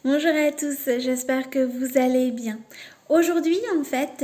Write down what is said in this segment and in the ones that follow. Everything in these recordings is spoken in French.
Bonjour à tous, j'espère que vous allez bien. Aujourd'hui, en fait,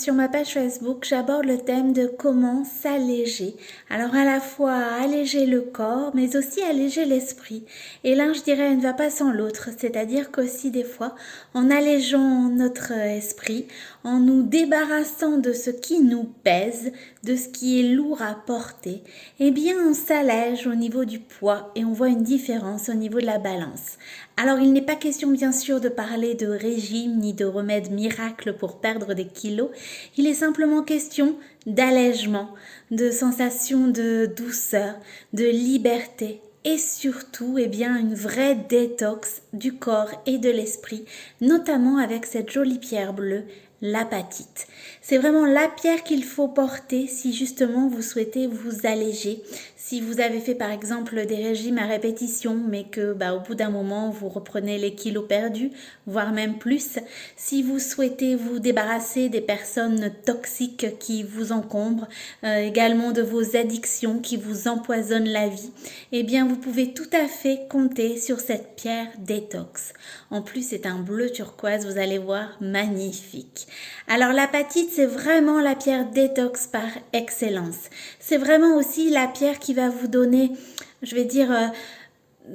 sur ma page Facebook, j'aborde le thème de comment s'alléger. Alors, à la fois alléger le corps, mais aussi alléger l'esprit. Et l'un, je dirais, ne va pas sans l'autre. C'est-à-dire qu'aussi, des fois, en allégeant notre esprit, en nous débarrassant de ce qui nous pèse, de ce qui est lourd à porter, on s'allège au niveau du poids et on voit une différence au niveau de la balance. Alors, il n'est pas question, bien sûr, de parler de régime ni de remède miracle pour perdre des kilos. Il est simplement question d'allègement, de sensation de douceur, de liberté et surtout, une vraie détox du corps et de l'esprit, notamment avec cette jolie pierre bleue, l'apatite. C'est vraiment la pierre qu'il faut porter si justement vous souhaitez vous alléger. Si vous avez fait par exemple des régimes à répétition, mais que au bout d'un moment vous reprenez les kilos perdus, voire même plus. Si vous souhaitez vous débarrasser des personnes toxiques qui vous encombrent, également de vos addictions qui vous empoisonnent la vie, vous pouvez tout à fait compter sur cette pierre détox. En plus, c'est un bleu turquoise, vous allez voir, magnifique. Alors l'apatite, c'est vraiment la pierre détox par excellence. C'est vraiment aussi la pierre qui va vous donner,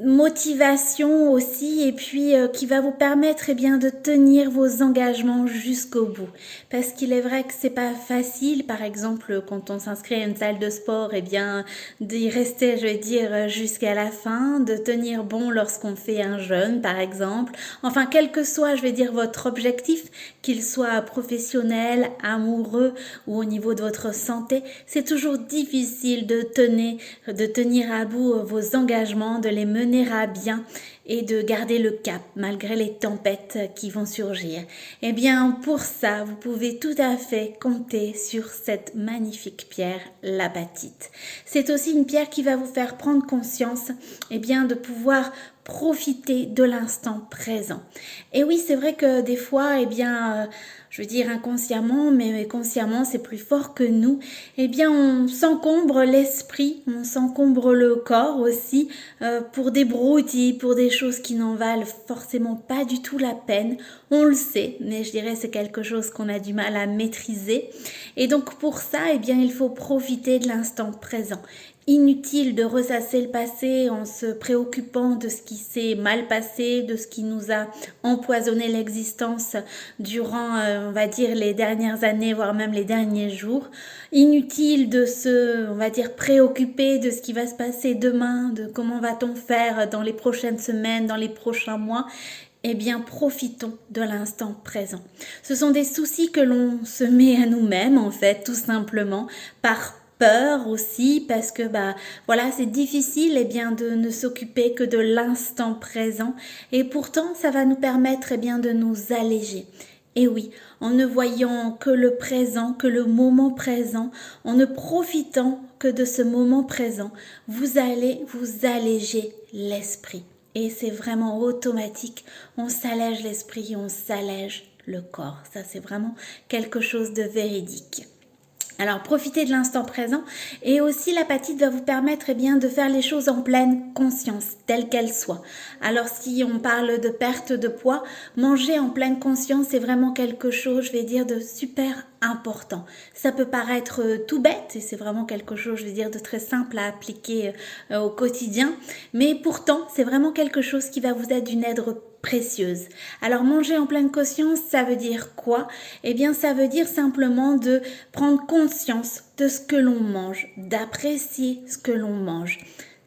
motivation aussi et puis qui va vous permettre de tenir vos engagements jusqu'au bout, parce qu'il est vrai que c'est pas facile, par exemple quand on s'inscrit à une salle de sport, d'y rester jusqu'à la fin, de tenir bon lorsqu'on fait un jeûne par exemple, enfin quel que soit votre objectif, qu'il soit professionnel, amoureux ou au niveau de votre santé, c'est toujours difficile de tenir à bout vos engagements, de les mener à bien et de garder le cap malgré les tempêtes qui vont surgir. Pour ça, vous pouvez tout à fait compter sur cette magnifique pierre, l'apatite. C'est aussi une pierre qui va vous faire prendre conscience de pouvoir profiter de l'instant présent. Et oui, c'est vrai que des fois, inconsciemment, mais consciemment, c'est plus fort que nous, on s'encombre l'esprit, on s'encombre le corps aussi pour des broutilles, pour des choses qui n'en valent forcément pas du tout la peine. On le sait, mais c'est quelque chose qu'on a du mal à maîtriser. Et donc pour ça, il faut profiter de l'instant présent. Inutile de ressasser le passé en se préoccupant de ce qui s'est mal passé, de ce qui nous a empoisonné l'existence durant, les dernières années, voire même les derniers jours. Inutile de se, préoccuper de ce qui va se passer demain, de comment va-t-on faire dans les prochaines semaines, dans les prochains mois. Profitons de l'instant présent. Ce sont des soucis que l'on se met à nous-mêmes, en fait, tout simplement, par peur aussi, parce que c'est difficile de ne s'occuper que de l'instant présent, et pourtant ça va nous permettre de nous alléger. Et oui, en ne voyant que le présent, que le moment présent, en ne profitant que de ce moment présent, vous allez vous alléger l'esprit. Et c'est vraiment automatique, on s'allège l'esprit, on s'allège le corps. Ça, c'est vraiment quelque chose de véridique. Alors profitez de l'instant présent, et aussi l'apatite va vous permettre de faire les choses en pleine conscience, telle qu'elle soit. Alors si on parle de perte de poids, manger en pleine conscience c'est vraiment quelque chose, de super important. Ça peut paraître tout bête, et c'est vraiment quelque chose, de très simple à appliquer au quotidien, mais pourtant c'est vraiment quelque chose qui va vous être d'une aide précieuse. Alors manger en pleine conscience, ça veut dire quoi? Ça veut dire simplement de prendre conscience de ce que l'on mange, d'apprécier ce que l'on mange,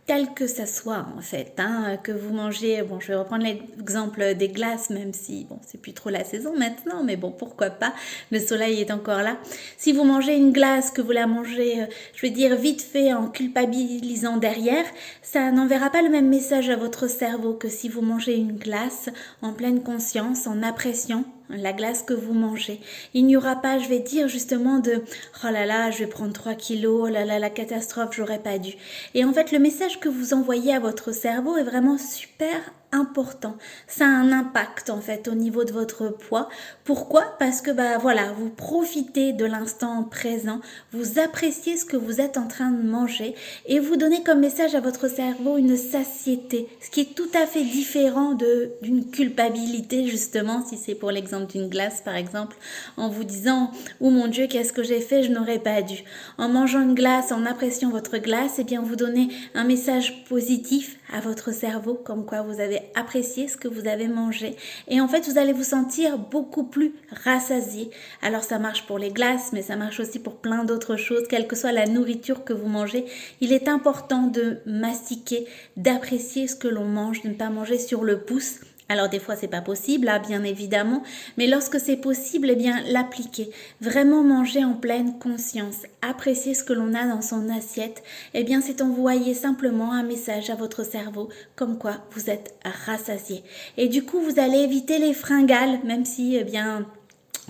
quel que ça soit en fait, que vous mangez, je vais reprendre l'exemple des glaces, même si c'est plus trop la saison maintenant, mais pourquoi pas, le soleil est encore là. Si vous mangez une glace, que vous la mangez, vite fait en culpabilisant derrière, ça n'enverra pas le même message à votre cerveau que si vous mangez une glace en pleine conscience, en appréciant la glace que vous mangez. Il n'y aura pas, justement de « oh là là, je vais prendre 3 kilos, oh là là, la catastrophe, j'aurais pas dû ». Et en fait, le message que vous envoyez à votre cerveau est vraiment super important. Ça a un impact en fait au niveau de votre poids. Pourquoi? Parce que voilà, vous profitez de l'instant présent, vous appréciez ce que vous êtes en train de manger et vous donnez comme message à votre cerveau une satiété, ce qui est tout à fait différent d'une culpabilité justement, si c'est pour l'exemple d'une glace par exemple, en vous disant « Oh mon Dieu, qu'est-ce que j'ai fait, je n'aurais pas dû ». En mangeant une glace, en appréciant votre glace, eh bien vous donnez un message positif à votre cerveau, comme quoi vous avez apprécié ce que vous avez mangé. Et en fait, vous allez vous sentir beaucoup plus rassasié. Alors ça marche pour les glaces, mais ça marche aussi pour plein d'autres choses, quelle que soit la nourriture que vous mangez. Il est important de mastiquer, d'apprécier ce que l'on mange, de ne pas manger sur le pouce. Alors des fois c'est pas possible, là, bien évidemment, mais lorsque c'est possible, eh bien l'appliquer, vraiment manger en pleine conscience, apprécier ce que l'on a dans son assiette, eh bien c'est envoyer simplement un message à votre cerveau comme quoi vous êtes rassasié. Et du coup vous allez éviter les fringales, même si eh bien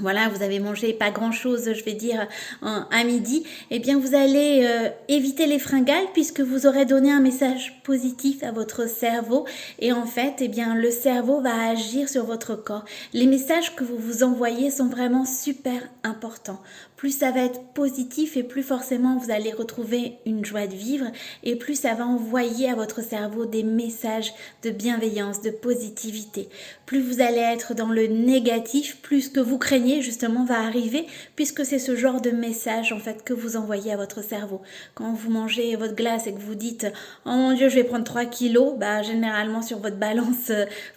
voilà, vous avez mangé pas grand-chose, je vais dire, à midi, eh bien vous allez éviter les fringales puisque vous aurez donné un message positif à votre cerveau et en fait, eh bien le cerveau va agir sur votre corps. Les messages que vous vous envoyez sont vraiment super importants. Plus ça va être positif et plus forcément vous allez retrouver une joie de vivre et plus ça va envoyer à votre cerveau des messages de bienveillance, de positivité. Plus vous allez être dans le négatif, plus ce que vous craignez justement va arriver puisque c'est ce genre de message en fait que vous envoyez à votre cerveau. Quand vous mangez votre glace et que vous dites « Oh mon Dieu, je vais prendre 3 kilos », généralement sur votre balance,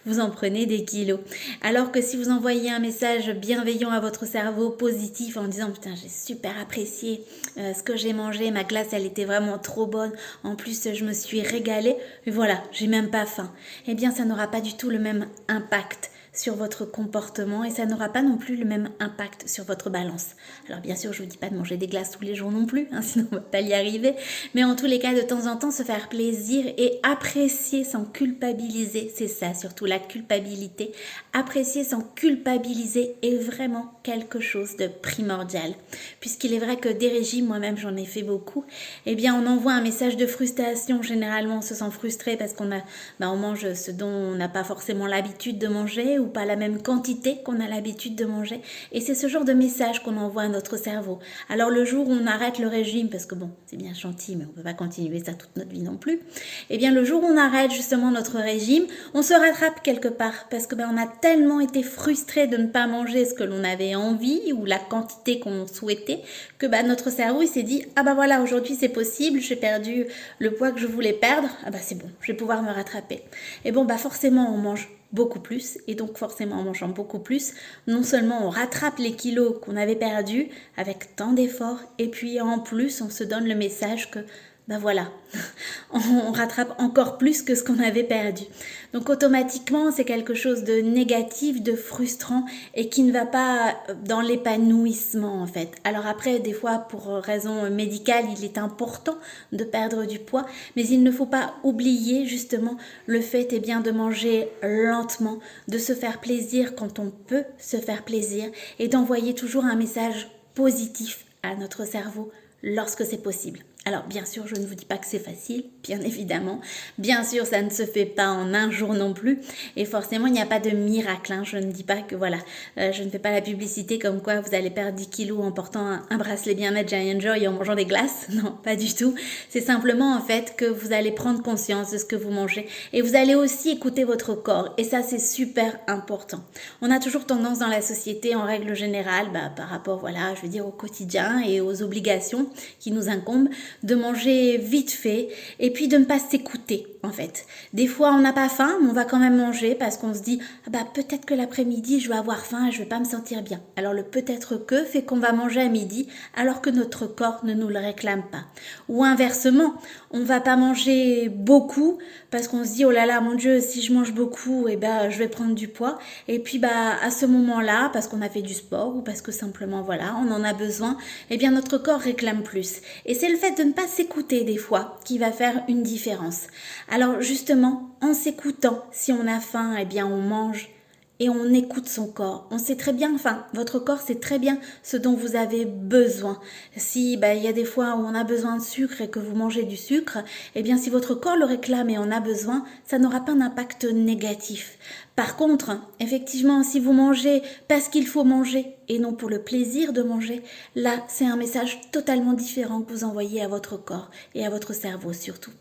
vous en prenez des kilos. Alors que si vous envoyez un message bienveillant à votre cerveau, positif, en disant « Putain, j'ai super apprécié ce que j'ai mangé, ma glace elle était vraiment trop bonne, en plus je me suis régalée, et voilà, j'ai même pas faim », eh bien ça n'aura pas du tout le même impact sur votre comportement et ça n'aura pas non plus le même impact sur votre balance. Alors bien sûr, je vous dis pas de manger des glaces tous les jours non plus, sinon on va pas y arriver, mais en tous les cas, de temps en temps, se faire plaisir et apprécier sans culpabiliser, c'est ça, surtout la culpabilité, apprécier sans culpabiliser est vraiment quelque chose de primordial, puisqu'il est vrai que des régimes, moi-même j'en ai fait beaucoup, eh bien on envoie un message de frustration, généralement on se sent frustré parce qu'on on mange ce dont on n'a pas forcément l'habitude de manger ou pas la même quantité qu'on a l'habitude de manger. Et c'est ce genre de message qu'on envoie à notre cerveau. Alors le jour où on arrête le régime, parce que bon, c'est bien gentil, mais on ne peut pas continuer ça toute notre vie non plus, eh bien le jour où on arrête justement notre régime, on se rattrape quelque part, parce que on a tellement été frustré de ne pas manger ce que l'on avait envie ou la quantité qu'on souhaitait, que notre cerveau il s'est dit, voilà, aujourd'hui c'est possible, j'ai perdu le poids que je voulais perdre, c'est bon, je vais pouvoir me rattraper. Et forcément on mange beaucoup plus et donc forcément en mangeant beaucoup plus, non seulement on rattrape les kilos qu'on avait perdus avec tant d'efforts et puis en plus on se donne le message que voilà, on rattrape encore plus que ce qu'on avait perdu. Donc automatiquement, c'est quelque chose de négatif, de frustrant et qui ne va pas dans l'épanouissement en fait. Alors après, des fois, pour raison médicale, il est important de perdre du poids, mais il ne faut pas oublier justement le fait de manger lentement, de se faire plaisir quand on peut se faire plaisir et d'envoyer toujours un message positif à notre cerveau lorsque c'est possible. Alors bien sûr, je ne vous dis pas que c'est facile, bien évidemment. Bien sûr, ça ne se fait pas en un jour non plus. Et forcément, il n'y a pas de miracle. Je ne dis pas que je ne fais pas la publicité comme quoi vous allez perdre 10 kilos en portant un bracelet bien-être Giant Joy et en mangeant des glaces. Non, pas du tout. C'est simplement en fait que vous allez prendre conscience de ce que vous mangez. Et vous allez aussi écouter votre corps. Et ça, c'est super important. On a toujours tendance dans la société, en règle générale, par rapport, au quotidien et aux obligations qui nous incombent, de manger vite fait et puis de ne pas s'écouter en fait. Des fois on n'a pas faim mais on va quand même manger parce qu'on se dit peut-être que l'après-midi je vais avoir faim et je vais pas me sentir bien. Alors le peut-être que fait qu'on va manger à midi alors que notre corps ne nous le réclame pas. Ou inversement, on va pas manger beaucoup parce qu'on se dit oh là là mon Dieu si je mange beaucoup je vais prendre du poids et puis à ce moment-là parce qu'on a fait du sport ou parce que simplement on en a besoin, notre corps réclame plus. Et c'est le fait de ne pas s'écouter des fois qui va faire une différence. Alors justement, en s'écoutant, si on a faim, on mange et on écoute son corps. On sait très bien, enfin, votre corps sait très bien ce dont vous avez besoin. Si il y a des fois où on a besoin de sucre et que vous mangez du sucre, eh bien si votre corps le réclame et en a besoin, ça n'aura pas d'impact négatif. Par contre, effectivement, si vous mangez parce qu'il faut manger et non pour le plaisir de manger, là, c'est un message totalement différent que vous envoyez à votre corps et à votre cerveau surtout.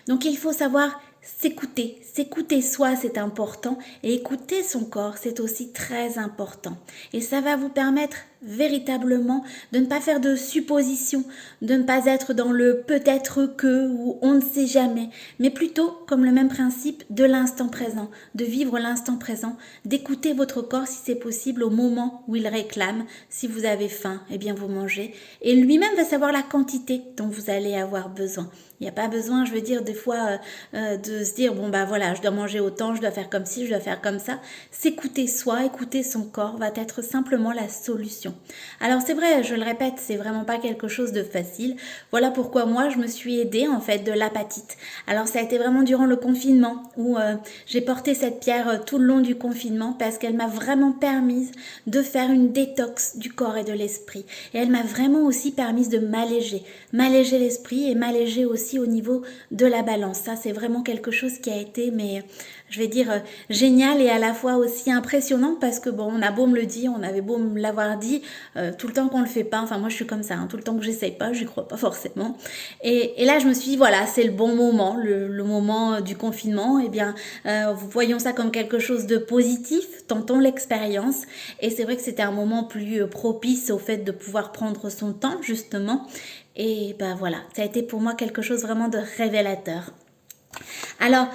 Donc il faut savoir s'écouter soi, c'est important, et écouter son corps, c'est aussi très important. Et ça va vous permettre véritablement de ne pas faire de suppositions, de ne pas être dans le peut-être que ou on ne sait jamais, mais plutôt comme le même principe de l'instant présent, de vivre l'instant présent, d'écouter votre corps si c'est possible au moment où il réclame. Si vous avez faim, eh bien vous mangez, et lui-même va savoir la quantité dont vous allez avoir besoin. Il n'y a pas besoin, je veux dire, des fois de se dire, voilà, je dois manger autant, je dois faire comme ci, je dois faire comme ça. S'écouter soi, écouter son corps va être simplement la solution. Alors c'est vrai, je le répète, c'est vraiment pas quelque chose de facile. Voilà pourquoi moi, je me suis aidée en fait de l'apatite. Alors ça a été vraiment durant le confinement où j'ai porté cette pierre tout le long du confinement parce qu'elle m'a vraiment permise de faire une détox du corps et de l'esprit. Et elle m'a vraiment aussi permise de m'alléger l'esprit et m'alléger aussi au niveau de la balance. Ça, c'est vraiment quelque chose qui a été, mais je vais dire, génial et à la fois aussi impressionnant parce que on a beau me le dire, on avait beau me l'avoir dit, tout le temps qu'on le fait pas, enfin moi je suis comme ça, tout le temps que j'essaye pas, j'y crois pas forcément. Et là je me suis dit, voilà, c'est le bon moment, le moment du confinement, eh bien, voyons ça comme quelque chose de positif, tentons l'expérience. Et c'est vrai que c'était un moment plus propice au fait de pouvoir prendre son temps, justement. Et voilà, ça a été pour moi quelque chose vraiment de révélateur. Alors,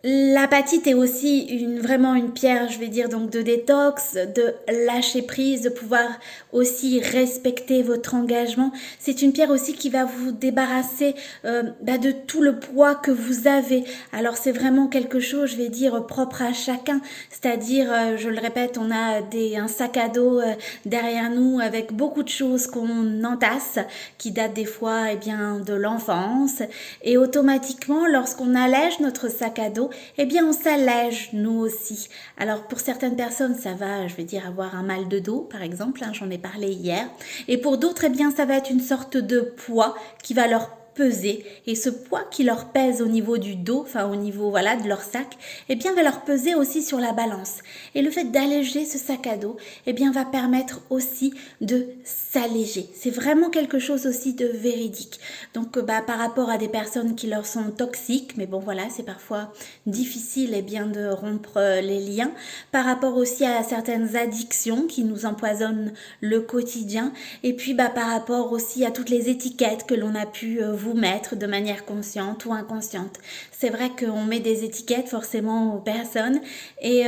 l'apatite est aussi vraiment une pierre, je vais dire, donc de détox, de lâcher prise, de pouvoir aussi respecter votre engagement. C'est une pierre aussi qui va vous débarrasser de tout le poids que vous avez. Alors c'est vraiment quelque chose, je vais dire, propre à chacun. C'est-à-dire, je le répète, on a un sac à dos derrière nous avec beaucoup de choses qu'on entasse, qui datent des fois de l'enfance. Et automatiquement, lorsqu'on allège notre sac à dos, eh bien on s'allège nous aussi. Alors pour certaines personnes ça va, je vais dire, avoir un mal de dos par exemple, j'en ai parlé hier, et pour d'autres ça va être une sorte de poids qui va leur peser, et ce poids qui leur pèse au niveau du dos, enfin au niveau de leur sac, va leur peser aussi sur la balance. Et le fait d'alléger ce sac à dos, va permettre aussi de s'alléger. C'est vraiment quelque chose aussi de véridique. Donc par rapport à des personnes qui leur sont toxiques, mais c'est parfois difficile de rompre les liens. Par rapport aussi à certaines addictions qui nous empoisonnent le quotidien, et puis par rapport aussi à toutes les étiquettes que l'on a pu vous mettre de manière consciente ou inconsciente. C'est vrai qu'on met des étiquettes forcément aux personnes et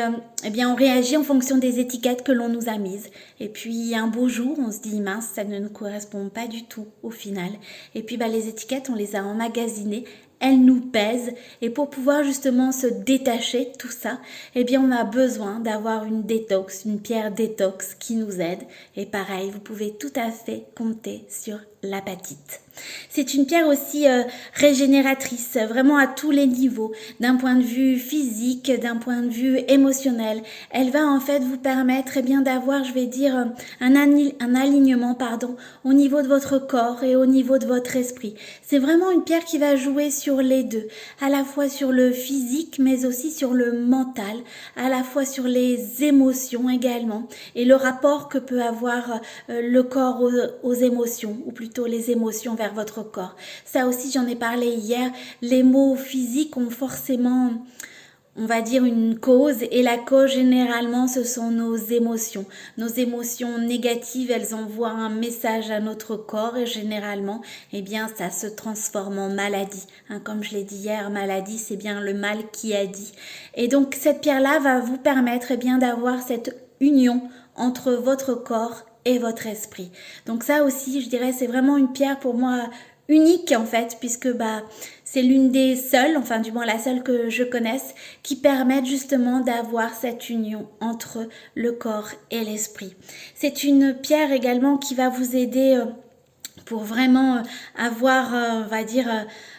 on réagit en fonction des étiquettes que l'on nous a mises. Et puis un beau jour, on se dit mince, ça ne nous correspond pas du tout au final. Et puis les étiquettes, on les a emmagasinées, elles nous pèsent, et pour pouvoir justement se détacher de tout ça, on a besoin d'avoir une détox, une pierre détox qui nous aide. Et pareil, vous pouvez tout à fait compter sur l'apatite. C'est une pierre aussi régénératrice, vraiment à tous les niveaux, d'un point de vue physique, d'un point de vue émotionnel. Elle va en fait vous permettre d'avoir, je vais dire, un alignement au niveau de votre corps et au niveau de votre esprit. C'est vraiment une pierre qui va jouer sur les deux, à la fois sur le physique mais aussi sur le mental, à la fois sur les émotions également, et le rapport que peut avoir le corps aux émotions, ou plutôt les émotions vers votre corps. Ça aussi, j'en ai parlé hier, les mots physiques ont forcément, on va dire, une cause, et la cause généralement ce sont nos émotions. Nos émotions négatives, elles envoient un message à notre corps et généralement ça se transforme en maladie. Comme je l'ai dit hier, maladie c'est bien le mal qui a dit. Et donc cette pierre-là va vous permettre d'avoir cette union entre votre corps et votre esprit. Donc ça aussi, je dirais, c'est vraiment une pierre pour moi unique en fait, puisque c'est l'une des seules, enfin du moins la seule que je connaisse, qui permettent justement d'avoir cette union entre le corps et l'esprit. C'est une pierre également qui va vous aider pour vraiment avoir, on va dire,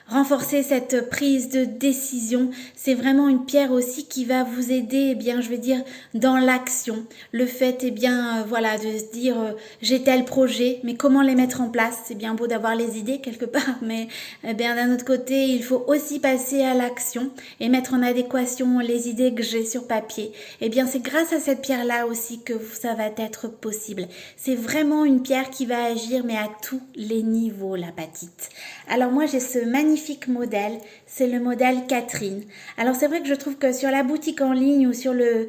renforcer cette prise de décision. C'est vraiment une pierre aussi qui va vous aider, eh bien, je vais dire, dans l'action. Le fait, eh bien, voilà, de se dire, j'ai tel projet, mais comment les mettre en place? C'est bien beau d'avoir les idées quelque part, mais eh bien, d'un autre côté, il faut aussi passer à l'action et mettre en adéquation les idées que j'ai sur papier. Eh bien, c'est grâce à cette pierre-là aussi que ça va être possible. C'est vraiment une pierre qui va agir, mais à tous les niveaux, l'apatite. Alors moi, j'ai ce magnifique modèle, c'est le modèle Catherine. Alors c'est vrai que je trouve que sur la boutique en ligne ou sur le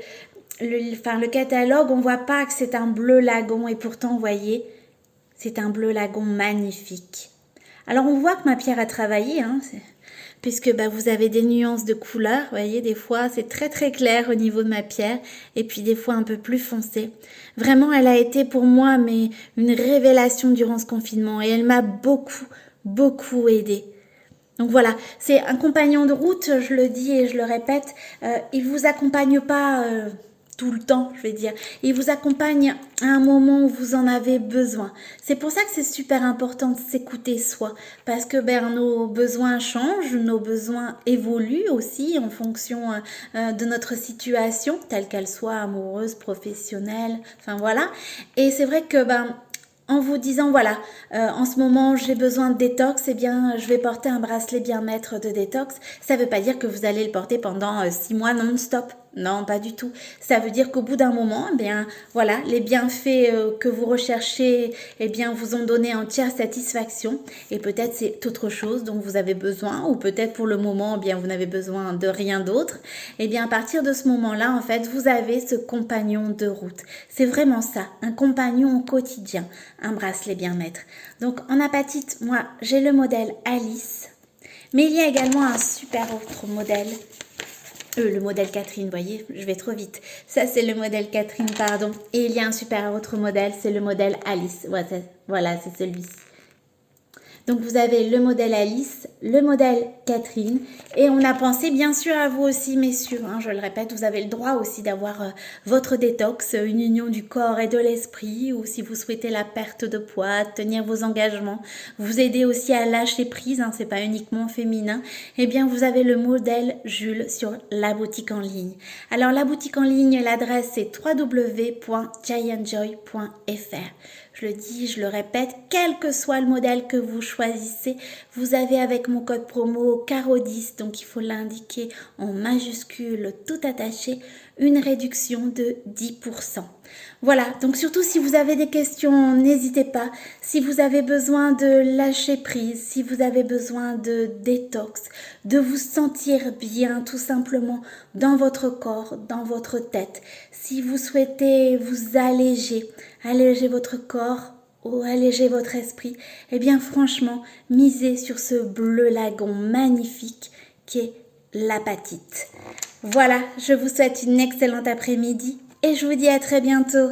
catalogue, on voit pas que c'est un bleu lagon et pourtant, vous voyez, c'est un bleu lagon magnifique. Alors on voit que ma pierre a travaillé, hein, puisque vous avez des nuances de couleurs, vous voyez, des fois c'est très très clair au niveau de ma pierre, et puis des fois un peu plus foncé. Vraiment, elle a été pour moi une révélation durant ce confinement, et elle m'a beaucoup aidée. Donc voilà, c'est un compagnon de route, je le dis et je le répète, il vous accompagne pas tout le temps, je vais dire. Il vous accompagne à un moment où vous en avez besoin. C'est pour ça que c'est super important de s'écouter soi, parce que nos besoins changent, nos besoins évoluent aussi en fonction de notre situation, telle qu'elle soit amoureuse, professionnelle, enfin voilà. Et c'est vrai que en vous disant, voilà, en ce moment j'ai besoin de détox, eh bien je vais porter un bracelet bien-être de détox. Ça ne veut pas dire que vous allez le porter pendant 6 mois non-stop. Non, pas du tout. Ça veut dire qu'au bout d'un moment, eh bien voilà, les bienfaits que vous recherchez, eh bien vous ont donné entière satisfaction. Et peut-être c'est autre chose dont vous avez besoin, ou peut-être pour le moment, eh bien vous n'avez besoin de rien d'autre. Eh bien à partir de ce moment-là, en fait, vous avez ce compagnon de route. C'est vraiment ça, un compagnon au quotidien, un bracelet bien-être. Donc en apatite, moi j'ai le modèle Alice, mais il y a également un super autre modèle. Le modèle Catherine, vous voyez, je vais trop vite. Ça, c'est le modèle Catherine, pardon. Et il y a un super autre modèle, c'est le modèle Alice. Voilà, c'est celui-ci. Donc, vous avez le modèle Alice, le modèle Catherine. Et on a pensé, bien sûr, à vous aussi, messieurs. Hein, je le répète, vous avez le droit aussi d'avoir votre détox, une union du corps et de l'esprit. Ou si vous souhaitez la perte de poids, tenir vos engagements, vous aider aussi à lâcher prise, hein, c'est pas uniquement féminin. Eh bien, vous avez le modèle Jules sur la boutique en ligne. Alors, la boutique en ligne, l'adresse c'est www.giantjoy.fr. Je le dis, je le répète, quel que soit le modèle que vous choisissez, vous avez avec mon code promo CARO10, donc il faut l'indiquer en majuscule tout attaché, une réduction de 10%. Voilà, donc surtout si vous avez des questions, n'hésitez pas. Si vous avez besoin de lâcher prise, si vous avez besoin de détox, de vous sentir bien tout simplement dans votre corps, dans votre tête, si vous souhaitez vous alléger votre corps ou alléger votre esprit, eh bien franchement, misez sur ce bleu lagon magnifique qui est l'apatite. Voilà, je vous souhaite une excellente après-midi et je vous dis à très bientôt.